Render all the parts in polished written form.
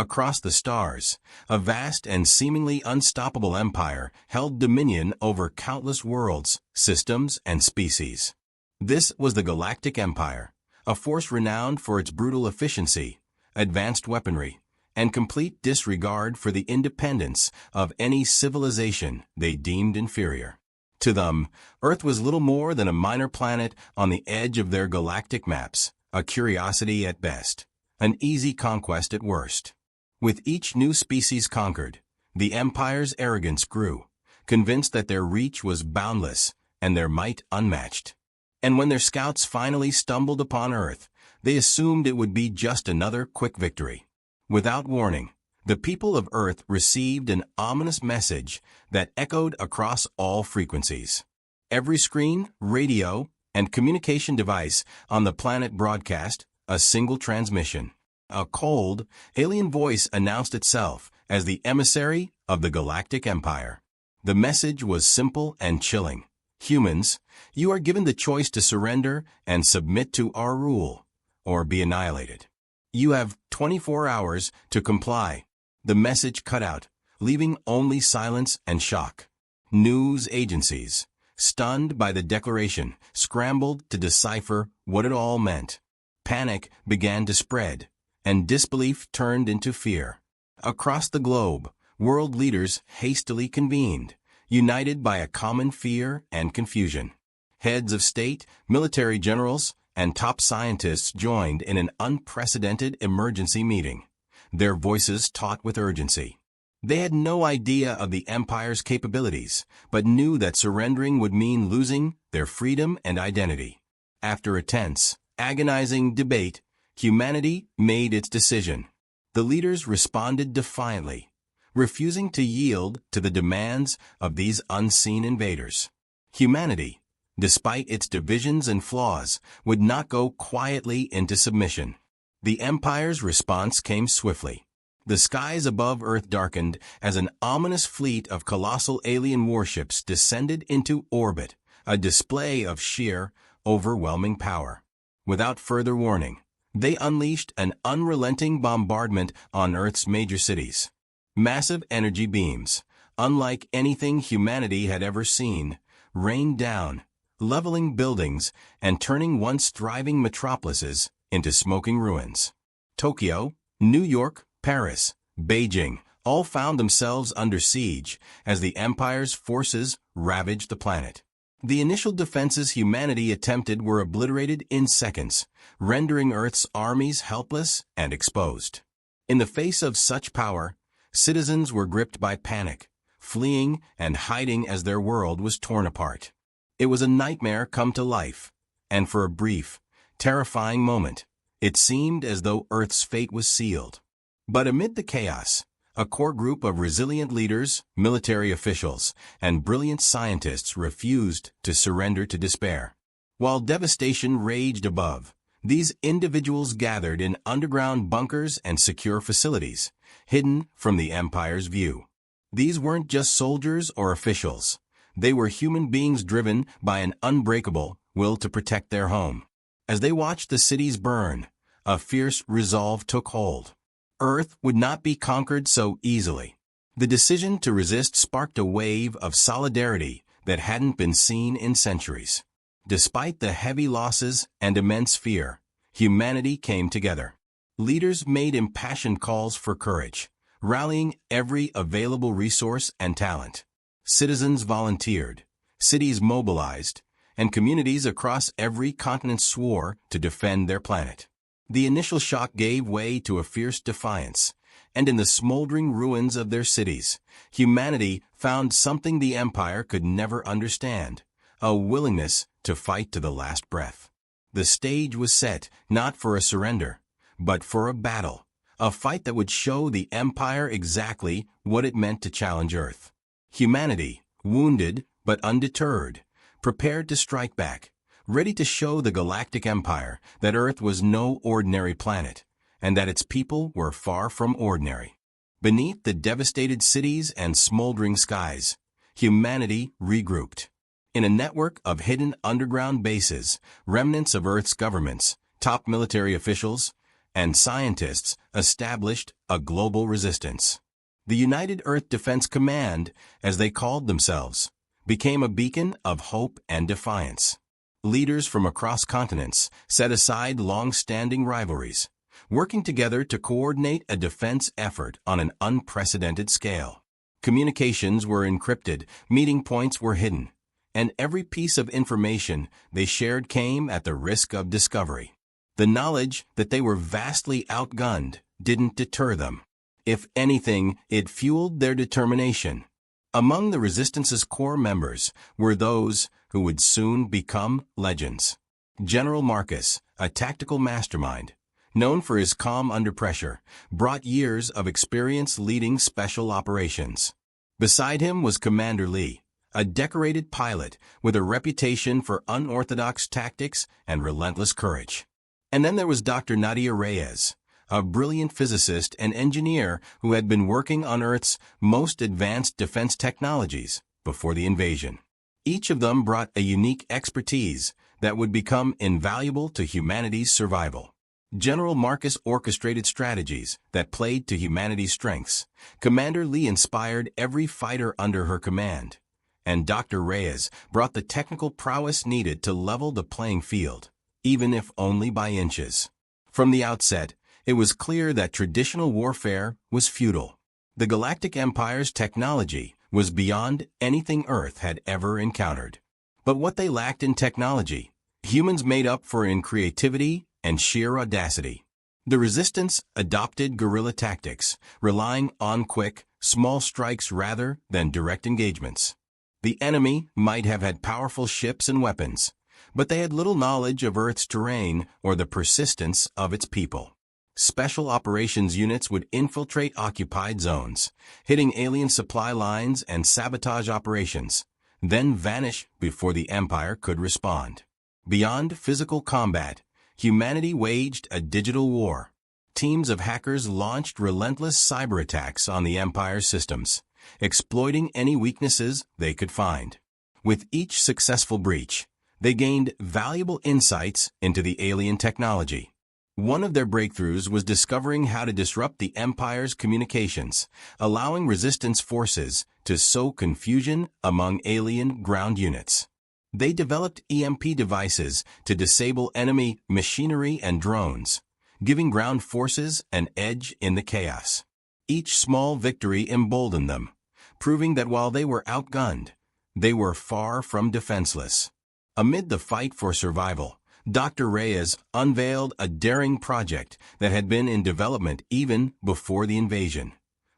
Across the stars, a vast and seemingly unstoppable empire held dominion over countless worlds, systems, and species. This was the Galactic Empire, a force renowned for its brutal efficiency, advanced weaponry, and complete disregard for the independence of any civilization they deemed inferior. To them, Earth was little more than a minor planet on the edge of their galactic maps, a curiosity at best, an easy conquest at worst. With each new species conquered, the Empire's arrogance grew, convinced that their reach was boundless and their might unmatched. And when their scouts finally stumbled upon Earth, they assumed it would be just another quick victory. Without warning, the people of Earth received an ominous message that echoed across all frequencies. Every screen, radio, and communication device on the planet broadcast a single transmission. A cold, alien voice announced itself as the emissary of the Galactic Empire. The message was simple and chilling. Humans, you are given the choice to surrender and submit to our rule, or be annihilated. You have 24 hours to comply. The message cut out, leaving only silence and shock. News agencies, stunned by the declaration, scrambled to decipher what it all meant. Panic began to spread, and disbelief turned into fear. Across the globe, world leaders hastily convened, united by a common fear and confusion. Heads of state, military generals, and top scientists joined in an unprecedented emergency meeting, their voices taut with urgency. They had no idea of the Empire's capabilities, but knew that surrendering would mean losing their freedom and identity. After a tense, agonizing debate, humanity made its decision. The leaders responded defiantly, refusing to yield to the demands of these unseen invaders. Humanity, despite its divisions and flaws, would not go quietly into submission. The Empire's response came swiftly. The skies above Earth darkened as an ominous fleet of colossal alien warships descended into orbit, a display of sheer, overwhelming power. Without further warning, they unleashed an unrelenting bombardment on Earth's major cities. Massive energy beams, unlike anything humanity had ever seen, rained down, leveling buildings and turning once thriving metropolises into smoking ruins. Tokyo, New York, Paris, Beijing, all found themselves under siege as the Empire's forces ravaged the planet. The initial defenses humanity attempted were obliterated in seconds, rendering Earth's armies helpless and exposed. In the face of such power, citizens were gripped by panic, fleeing and hiding as their world was torn apart. It was a nightmare come to life, and for a brief, terrifying moment, it seemed as though Earth's fate was sealed. But amid the chaos, a core group of resilient leaders, military officials, and brilliant scientists refused to surrender to despair. While devastation raged above, these individuals gathered in underground bunkers and secure facilities, hidden from the Empire's view. These weren't just soldiers or officials. They were human beings driven by an unbreakable will to protect their home. As they watched the cities burn, a fierce resolve took hold. Earth would not be conquered so easily. The decision to resist sparked a wave of solidarity that hadn't been seen in centuries. Despite the heavy losses and immense fear, humanity came together. Leaders made impassioned calls for courage, rallying every available resource and talent. Citizens volunteered, cities mobilized, and communities across every continent swore to defend their planet. The initial shock gave way to a fierce defiance, and in the smoldering ruins of their cities, humanity found something the Empire could never understand, a willingness to fight to the last breath. The stage was set not for a surrender, but for a battle, a fight that would show the Empire exactly what it meant to challenge Earth. Humanity, wounded but undeterred, prepared to strike back, ready to show the Galactic Empire that Earth was no ordinary planet, and that its people were far from ordinary. Beneath the devastated cities and smoldering skies, humanity regrouped. In a network of hidden underground bases, remnants of Earth's governments, top military officials, and scientists established a global resistance. The United Earth Defense Command, as they called themselves, became a beacon of hope and defiance. Leaders from across continents set aside long-standing rivalries, working together to coordinate a defense effort on an unprecedented scale. Communications were encrypted, meeting points were hidden, and every piece of information they shared came at the risk of discovery. The knowledge that they were vastly outgunned didn't deter them. If anything, it fueled their determination. Among the Resistance's core members were those who would soon become legends. General Marcus, a tactical mastermind, known for his calm under pressure, brought years of experience leading special operations. Beside him was Commander Lee, a decorated pilot with a reputation for unorthodox tactics and relentless courage. And then there was Dr. Nadia Reyes, a brilliant physicist and engineer who had been working on Earth's most advanced defense technologies before the invasion. Each of them brought a unique expertise that would become invaluable to humanity's survival. General Marcus orchestrated strategies that played to humanity's strengths. Commander Lee inspired every fighter under her command. And Dr. Reyes brought the technical prowess needed to level the playing field, even if only by inches. From the outset, it was clear that traditional warfare was futile. The Galactic Empire's technology was beyond anything Earth had ever encountered. But what they lacked in technology, humans made up for in creativity and sheer audacity. The Resistance adopted guerrilla tactics, relying on quick, small strikes rather than direct engagements. The enemy might have had powerful ships and weapons, but they had little knowledge of Earth's terrain or the persistence of its people. Special operations units would infiltrate occupied zones, hitting alien supply lines and sabotage operations, then vanish before the Empire could respond. Beyond physical combat, humanity waged a digital war. Teams of hackers launched relentless cyber attacks on the Empire's systems, exploiting any weaknesses they could find. With each successful breach, they gained valuable insights into the alien technology. One of their breakthroughs was discovering how to disrupt the Empire's communications, allowing Resistance forces to sow confusion among alien ground units. They developed EMP devices to disable enemy machinery and drones, giving ground forces an edge in the chaos. Each small victory emboldened them, proving that while they were outgunned, they were far from defenseless. Amid the fight for survival, Dr. Reyes unveiled a daring project that had been in development even before the invasion: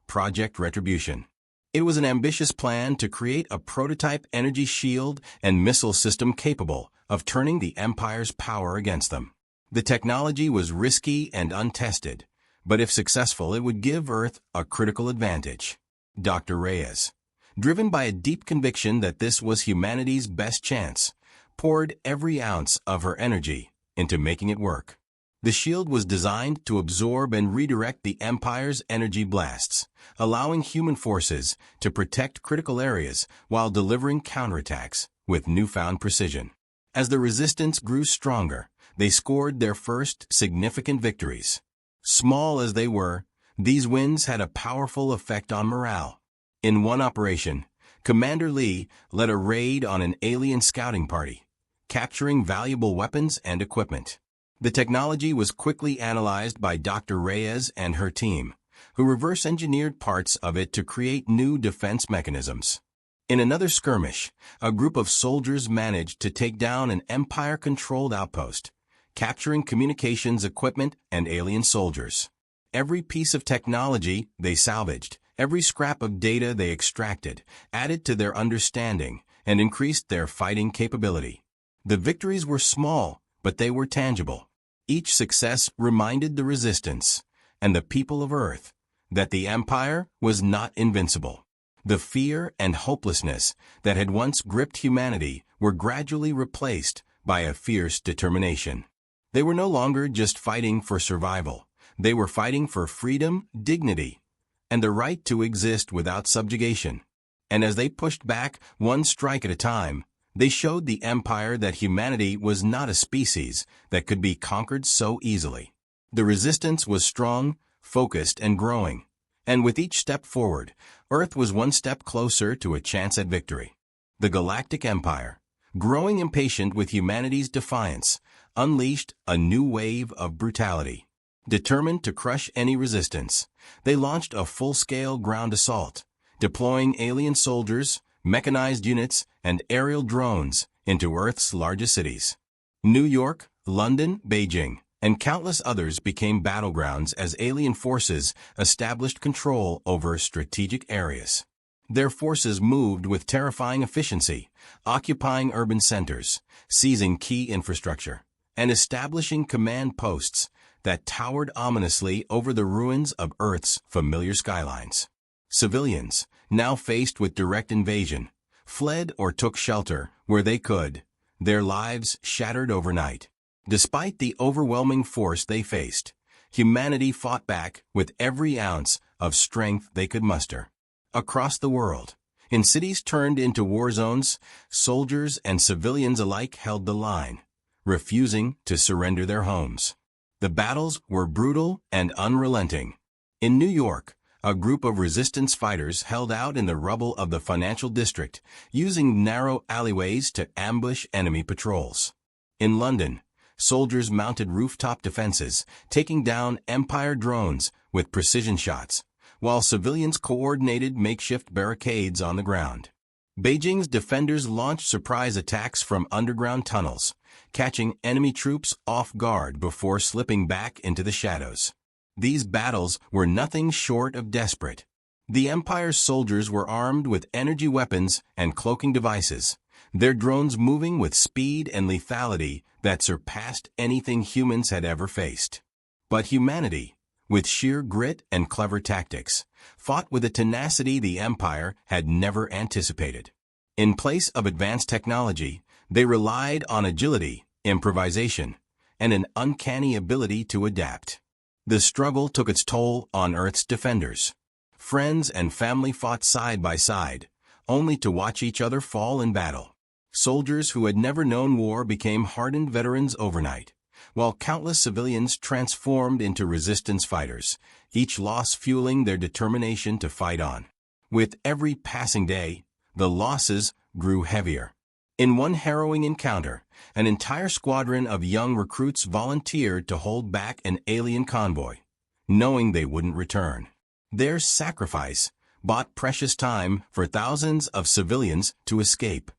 Project Retribution. It was an ambitious plan to create a prototype energy shield and missile system capable of turning the Empire's power against them. The technology was risky and untested, but if successful, it would give Earth a critical advantage. Dr. Reyes, driven by a deep conviction that this was humanity's best chance, poured every ounce of her energy into making it work. The shield was designed to absorb and redirect the Empire's energy blasts, allowing human forces to protect critical areas while delivering counterattacks with newfound precision. As the Resistance grew stronger, they scored their first significant victories. Small as they were, these wins had a powerful effect on morale. In one operation, Commander Lee led a raid on an alien scouting party, capturing valuable weapons and equipment. The technology was quickly analyzed by Dr. Reyes and her team, who reverse-engineered parts of it to create new defense mechanisms. In another skirmish, a group of soldiers managed to take down an Empire-controlled outpost, capturing communications equipment and alien soldiers. Every piece of technology they salvaged, every scrap of data they extracted, added to their understanding and increased their fighting capability. The victories were small, but they were tangible. Each success reminded the Resistance and the people of Earth that the Empire was not invincible. The fear and hopelessness that had once gripped humanity were gradually replaced by a fierce determination. They were no longer just fighting for survival. They were fighting for freedom, dignity, and the right to exist without subjugation. And as they pushed back one strike at a time, they showed the Empire that humanity was not a species that could be conquered so easily. The resistance was strong, focused, and growing. And with each step forward, Earth was one step closer to a chance at victory. The Galactic Empire, growing impatient with humanity's defiance, unleashed a new wave of brutality. Determined to crush any resistance, they launched a full-scale ground assault, deploying alien soldiers, mechanized units, and aerial drones into Earth's largest cities. New York, London, Beijing, and countless others became battlegrounds as alien forces established control over strategic areas. Their forces moved with terrifying efficiency, occupying urban centers, seizing key infrastructure, and establishing command posts that towered ominously over the ruins of Earth's familiar skylines. Civilians, now faced with direct invasion, fled or took shelter where they could, their lives shattered overnight. Despite the overwhelming force they faced, humanity fought back with every ounce of strength they could muster. Across the world, in cities turned into war zones, soldiers and civilians alike held the line, refusing to surrender their homes. The battles were brutal and unrelenting. In New York, a group of resistance fighters held out in the rubble of the financial district, using narrow alleyways to ambush enemy patrols. In London, soldiers mounted rooftop defenses, taking down Empire drones with precision shots, while civilians coordinated makeshift barricades on the ground. Beijing's defenders launched surprise attacks from underground tunnels, catching enemy troops off guard before slipping back into the shadows. These battles were nothing short of desperate. The Empire's soldiers were armed with energy weapons and cloaking devices, their drones moving with speed and lethality that surpassed anything humans had ever faced. But humanity, with sheer grit and clever tactics, fought with a tenacity the Empire had never anticipated. In place of advanced technology, they relied on agility, improvisation, and an uncanny ability to adapt. The struggle took its toll on Earth's defenders. Friends and family fought side by side, only to watch each other fall in battle. Soldiers who had never known war became hardened veterans overnight, while countless civilians transformed into resistance fighters, each loss fueling their determination to fight on. With every passing day, the losses grew heavier. In one harrowing encounter, an entire squadron of young recruits volunteered to hold back an alien convoy, knowing they wouldn't return. Their sacrifice bought precious time for thousands of civilians to escape.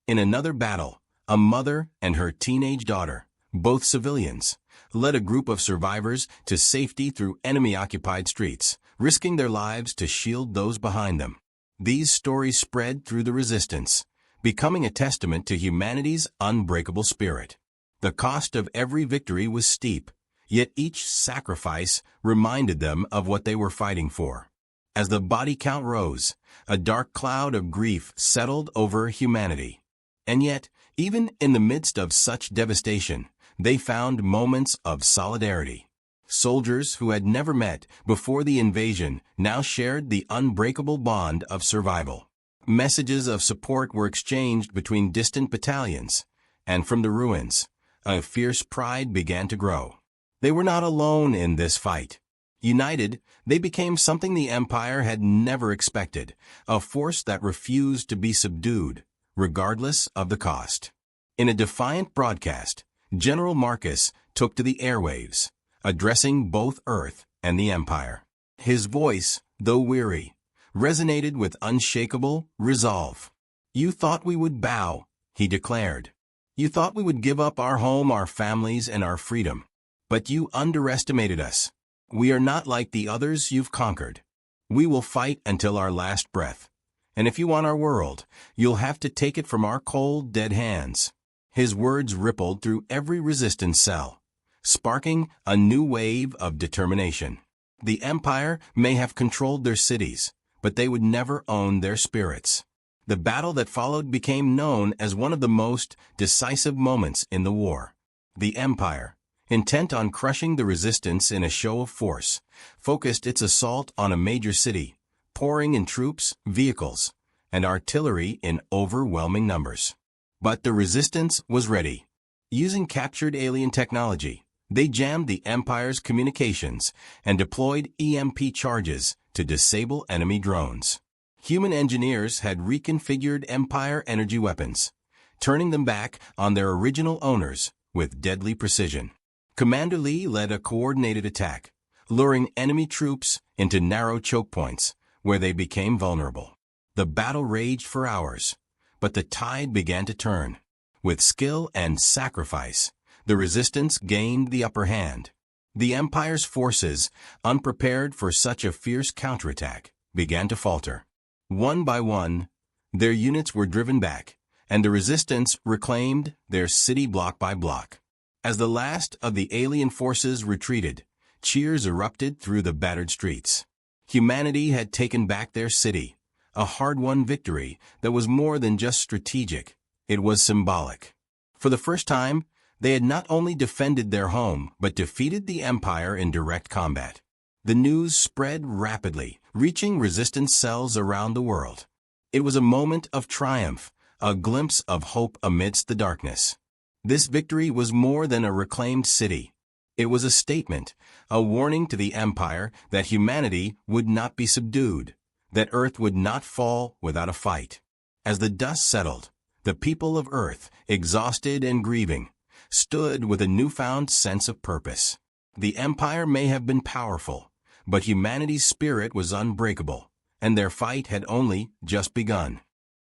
In another battle, a mother and her teenage daughter, both civilians, led a group of survivors to safety through enemy-occupied streets, risking their lives to shield those behind them. These stories spread through the resistance, becoming a testament to humanity's unbreakable spirit. The cost of every victory was steep, yet each sacrifice reminded them of what they were fighting for. As the body count rose, a dark cloud of grief settled over humanity. And yet, even in the midst of such devastation, they found moments of solidarity. Soldiers who had never met before the invasion now shared the unbreakable bond of survival. Messages of support were exchanged between distant battalions, and from the ruins, a fierce pride began to grow. They were not alone in this fight. United, they became something the Empire had never expected, a force that refused to be subdued, regardless of the cost. In a defiant broadcast, General Marcus took to the airwaves, addressing both Earth and the Empire. His voice, though weary, resonated with unshakable resolve. "You thought we would bow," he declared. "You thought we would give up our home, our families, and our freedom. But you underestimated us. We are not like the others you've conquered. We will fight until our last breath. And if you want our world, you'll have to take it from our cold, dead hands." His words rippled through every resistance cell, sparking a new wave of determination. The Empire may have controlled their cities, but they would never own their spirits. The battle that followed became known as one of the most decisive moments in the war. The Empire, intent on crushing the resistance in a show of force, focused its assault on a major city, pouring in troops, vehicles, and artillery in overwhelming numbers. But the resistance was ready. Using captured alien technology, They jammed the Empire's communications and deployed EMP charges to disable enemy drones. Human engineers had reconfigured Empire energy weapons, turning them back on their original owners with deadly precision. Commander Lee led a coordinated attack, luring enemy troops into narrow choke points where they became vulnerable. The battle raged for hours, but the tide began to turn. With skill and sacrifice, the resistance gained the upper hand. The Empire's forces, unprepared for such a fierce counterattack, began to falter. One by one, their units were driven back, and the resistance reclaimed their city block by block. As the last of the alien forces retreated, cheers erupted through the battered streets. Humanity had taken back their city, a hard-won victory that was more than just strategic, it was symbolic. For the first time, they had not only defended their home, but defeated the Empire in direct combat. The news spread rapidly, reaching resistance cells around the world. It was a moment of triumph, a glimpse of hope amidst the darkness. This victory was more than a reclaimed city. It was a statement, a warning to the Empire that humanity would not be subdued, that Earth would not fall without a fight. As the dust settled, the people of Earth, exhausted and grieving, stood with a newfound sense of purpose. The Empire may have been powerful, but humanity's spirit was unbreakable, and their fight had only just begun.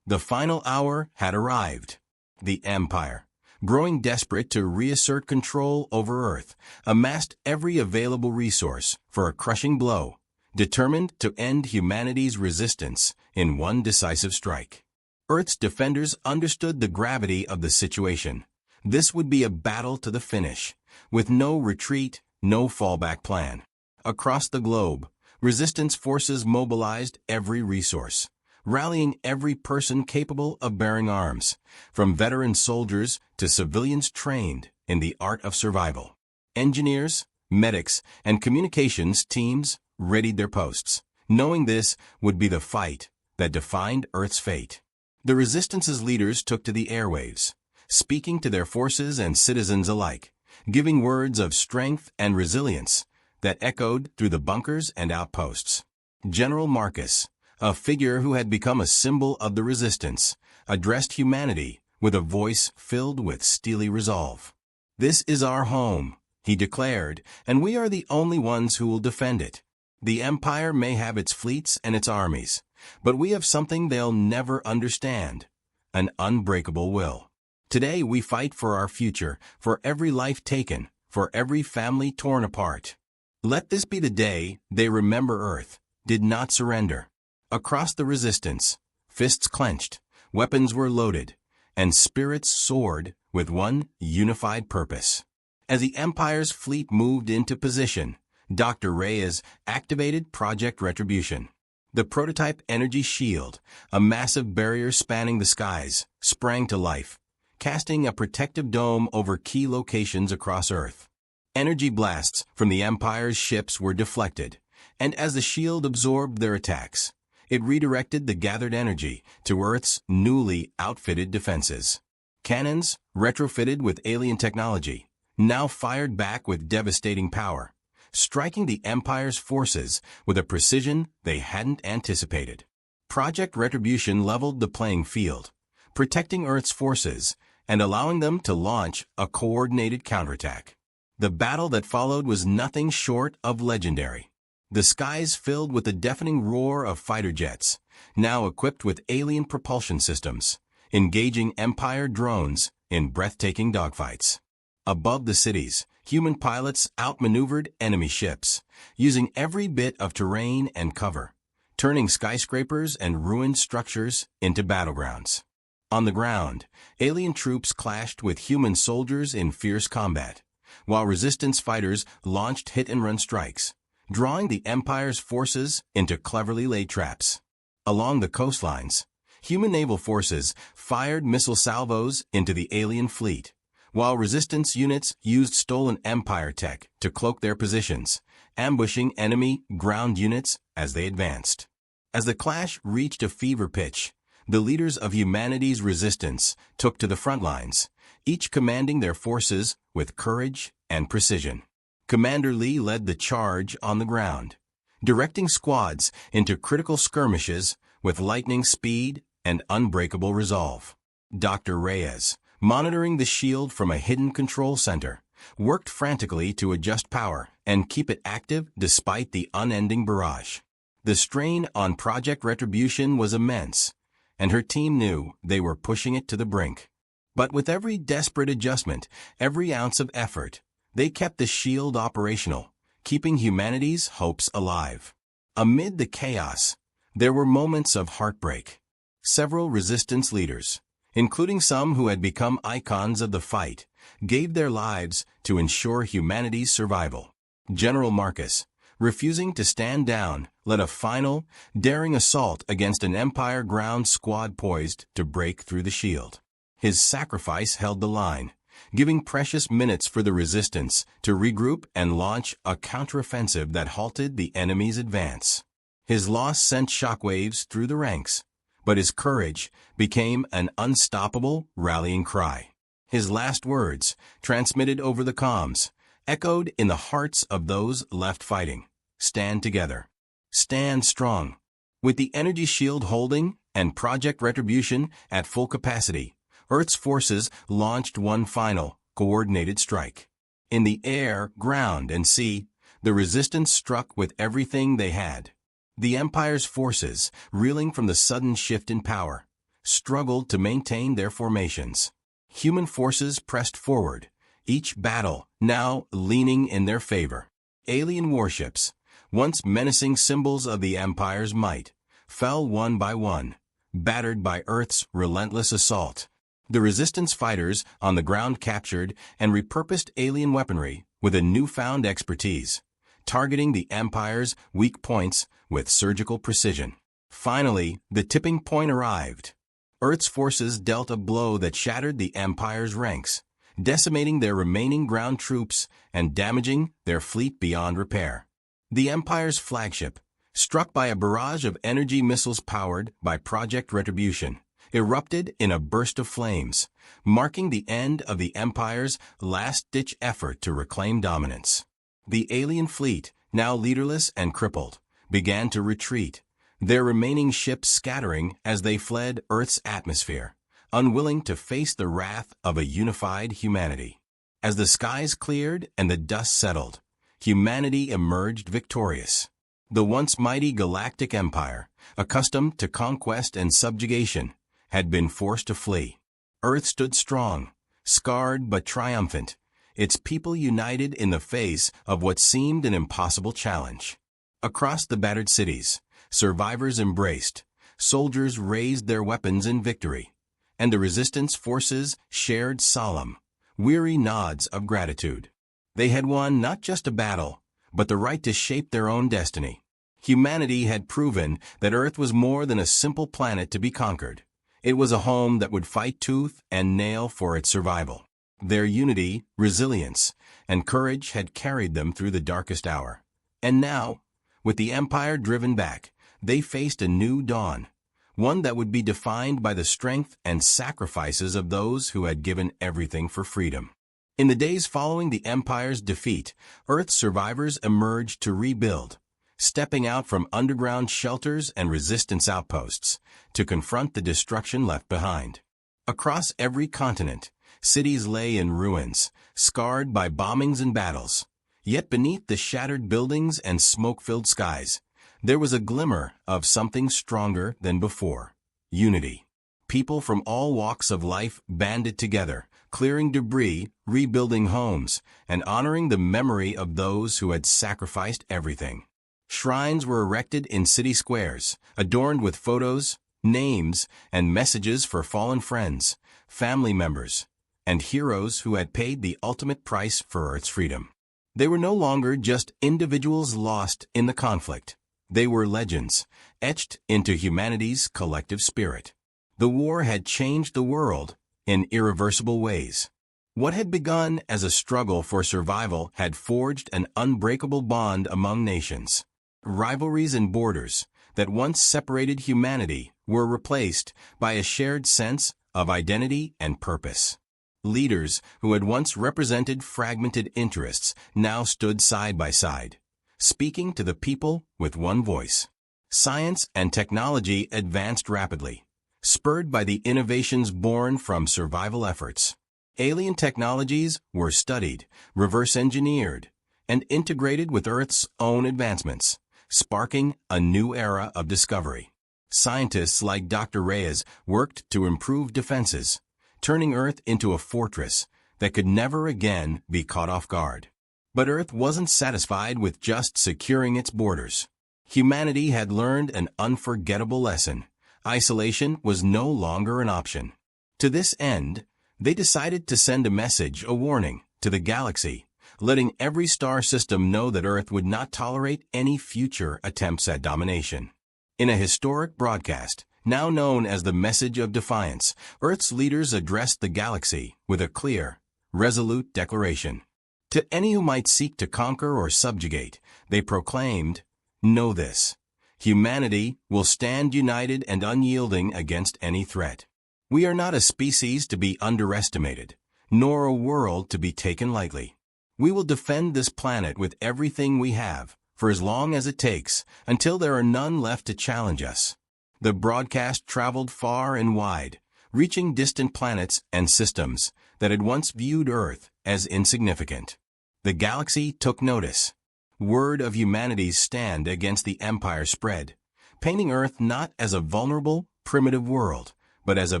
The final hour had arrived. The Empire, growing desperate to reassert control over Earth, amassed every available resource for a crushing blow, determined to end humanity's resistance in one decisive strike. Earth's defenders understood the gravity of the situation. This would be a battle to the finish, with no retreat, no fallback plan. Across the globe, resistance forces mobilized every resource, rallying every person capable of bearing arms, from veteran soldiers to civilians trained in the art of survival. Engineers, medics, and communications teams readied their posts, knowing this would be the fight that defined Earth's fate. The Resistance's leaders took to the airwaves, speaking to their forces and citizens alike, giving words of strength and resilience that echoed through the bunkers and outposts. General Marcus, a figure who had become a symbol of the resistance, addressed humanity with a voice filled with steely resolve. "This is our home," he declared, "and we are the only ones who will defend it. The Empire may have its fleets and its armies, but we have something they'll never understand, an unbreakable will. Today we fight for our future, for every life taken, for every family torn apart. Let this be the day they remember Earth did not surrender." Across the resistance, fists clenched, weapons were loaded, and spirits soared with one unified purpose. As the Empire's fleet moved into position, Dr. Reyes activated Project Retribution. The prototype energy shield, a massive barrier spanning the skies, sprang to life, casting a protective dome over key locations across Earth. Energy blasts from the Empire's ships were deflected, and as the shield absorbed their attacks, it redirected the gathered energy to Earth's newly outfitted defenses. Cannons, retrofitted with alien technology, now fired back with devastating power, striking the Empire's forces with a precision they hadn't anticipated. Project Retribution leveled the playing field, protecting Earth's forces and allowing them to launch a coordinated counterattack. The battle that followed was nothing short of legendary. The skies filled with the deafening roar of fighter jets, now equipped with alien propulsion systems, engaging Empire drones in breathtaking dogfights. Above the cities, human pilots outmaneuvered enemy ships, using every bit of terrain and cover, turning skyscrapers and ruined structures into battlegrounds. On the ground, alien troops clashed with human soldiers in fierce combat, while resistance fighters launched hit-and-run strikes, drawing the Empire's forces into cleverly laid traps. Along the coastlines, human naval forces fired missile salvos into the alien fleet, while resistance units used stolen Empire tech to cloak their positions, ambushing enemy ground units as they advanced. As the clash reached a fever pitch, the leaders of humanity's resistance took to the front lines, each commanding their forces with courage and precision. Commander Lee led the charge on the ground, directing squads into critical skirmishes with lightning speed and unbreakable resolve. Dr. Reyes, monitoring the shield from a hidden control center, worked frantically to adjust power and keep it active despite the unending barrage. The strain on Project Retribution was immense, and her team knew they were pushing it to the brink. But with every desperate adjustment, every ounce of effort, they kept the shield operational, keeping humanity's hopes alive. Amid the chaos, there were moments of heartbreak. Several resistance leaders, including some who had become icons of the fight, gave their lives to ensure humanity's survival. General Marcus, refusing to stand down, led a final, daring assault against an Empire ground squad poised to break through the shield. His sacrifice held the line, giving precious minutes for the resistance to regroup and launch a counteroffensive that halted the enemy's advance. His loss sent shockwaves through the ranks, but his courage became an unstoppable rallying cry. His last words, transmitted over the comms, echoed in the hearts of those left fighting. Stand together. Stand strong. With the energy shield holding and Project Retribution at full capacity, Earth's forces launched one final, coordinated strike. In the air, ground, and sea, the resistance struck with everything they had. The Empire's forces, reeling from the sudden shift in power, struggled to maintain their formations. Human forces pressed forward, each battle now leaning in their favor. Alien warships, once menacing symbols of the Empire's might, fell one by one, battered by Earth's relentless assault. The resistance fighters on the ground captured and repurposed alien weaponry with a newfound expertise, targeting the Empire's weak points with surgical precision. Finally, the tipping point arrived. Earth's forces dealt a blow that shattered the Empire's ranks, decimating their remaining ground troops and damaging their fleet beyond repair. The Empire's flagship, struck by a barrage of energy missiles powered by Project Retribution, erupted in a burst of flames, marking the end of the Empire's last-ditch effort to reclaim dominance. The alien fleet, now leaderless and crippled, began to retreat, their remaining ships scattering as they fled Earth's atmosphere, unwilling to face the wrath of a unified humanity. As the skies cleared and the dust settled, humanity emerged victorious. The once mighty Galactic Empire, accustomed to conquest and subjugation, had been forced to flee. Earth stood strong, scarred but triumphant, its people united in the face of what seemed an impossible challenge. Across the battered cities, survivors embraced, soldiers raised their weapons in victory, and the resistance forces shared solemn, weary nods of gratitude. They had won not just a battle, but the right to shape their own destiny. Humanity had proven that Earth was more than a simple planet to be conquered. It was a home that would fight tooth and nail for its survival. Their unity, resilience, and courage had carried them through the darkest hour. And now, with the Empire driven back, they faced a new dawn, one that would be defined by the strength and sacrifices of those who had given everything for freedom. In the days following the Empire's defeat, Earth's survivors emerged to rebuild, stepping out from underground shelters and resistance outposts to confront the destruction left behind. Across every continent, cities lay in ruins, scarred by bombings and battles. Yet beneath the shattered buildings and smoke-filled skies, there was a glimmer of something stronger than before: unity. People from all walks of life banded together, clearing debris, rebuilding homes, and honoring the memory of those who had sacrificed everything. Shrines were erected in city squares, adorned with photos, names, and messages for fallen friends, family members, and heroes who had paid the ultimate price for Earth's freedom. They were no longer just individuals lost in the conflict. They were legends, etched into humanity's collective spirit. The war had changed the world in irreversible ways. What had begun as a struggle for survival had forged an unbreakable bond among nations. Rivalries and borders that once separated humanity were replaced by a shared sense of identity and purpose. Leaders who had once represented fragmented interests now stood side by side, speaking to the people with one voice. Science and technology advanced rapidly, spurred by the innovations born from survival efforts. Alien technologies were studied, reverse-engineered, and integrated with Earth's own advancements, sparking a new era of discovery. Scientists like Dr. Reyes worked to improve defenses, turning Earth into a fortress that could never again be caught off guard. But Earth wasn't satisfied with just securing its borders. Humanity had learned an unforgettable lesson. Isolation was no longer an option. To this end, they decided to send a message, a warning, to the galaxy, letting every star system know that Earth would not tolerate any future attempts at domination. In a historic broadcast, now known as the Message of Defiance, Earth's leaders addressed the galaxy with a clear, resolute declaration. To any who might seek to conquer or subjugate, they proclaimed, "Know this: humanity will stand united and unyielding against any threat. We are not a species to be underestimated, nor a world to be taken lightly. We will defend this planet with everything we have, for as long as it takes, until there are none left to challenge us." The broadcast traveled far and wide, reaching distant planets and systems that had once viewed Earth as insignificant. The galaxy took notice. Word of humanity's stand against the Empire spread, painting Earth not as a vulnerable, primitive world, but as a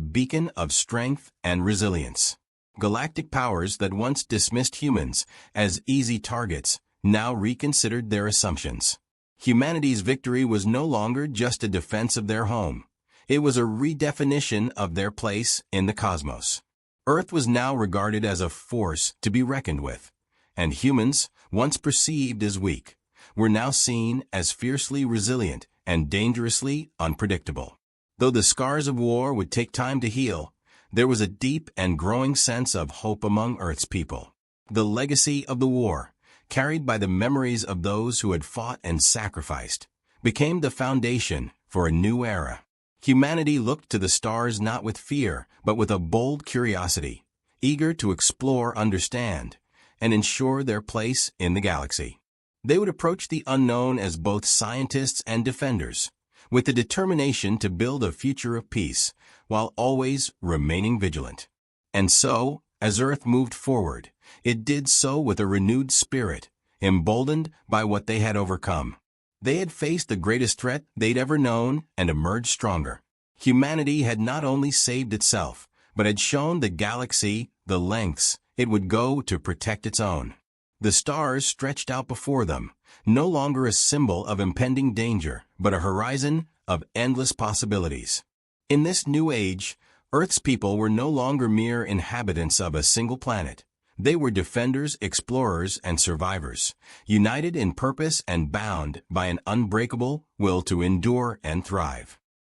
beacon of strength and resilience. Galactic powers that once dismissed humans as easy targets now reconsidered their assumptions. Humanity's victory was no longer just a defense of their home. It was a redefinition of their place in the cosmos. Earth was now regarded as a force to be reckoned with, and humans, once perceived as weak, were now seen as fiercely resilient and dangerously unpredictable. Though the scars of war would take time to heal, there was a deep and growing sense of hope among Earth's people. The legacy of the war, carried by the memories of those who had fought and sacrificed, became the foundation for a new era. Humanity looked to the stars not with fear, but with a bold curiosity, eager to explore, understand, and ensure their place in the galaxy. They would approach the unknown as both scientists and defenders, with the determination to build a future of peace, while always remaining vigilant. And so, as Earth moved forward, it did so with a renewed spirit, emboldened by what they had overcome. They had faced the greatest threat they'd ever known and emerged stronger. Humanity had not only saved itself, but had shown the galaxy the lengths it would go to protect its own. The stars stretched out before them, no longer a symbol of impending danger, but a horizon of endless possibilities. In this new age, Earth's people were no longer mere inhabitants of a single planet. They were defenders, explorers, and survivors, united in purpose and bound by an unbreakable will to endure and thrive.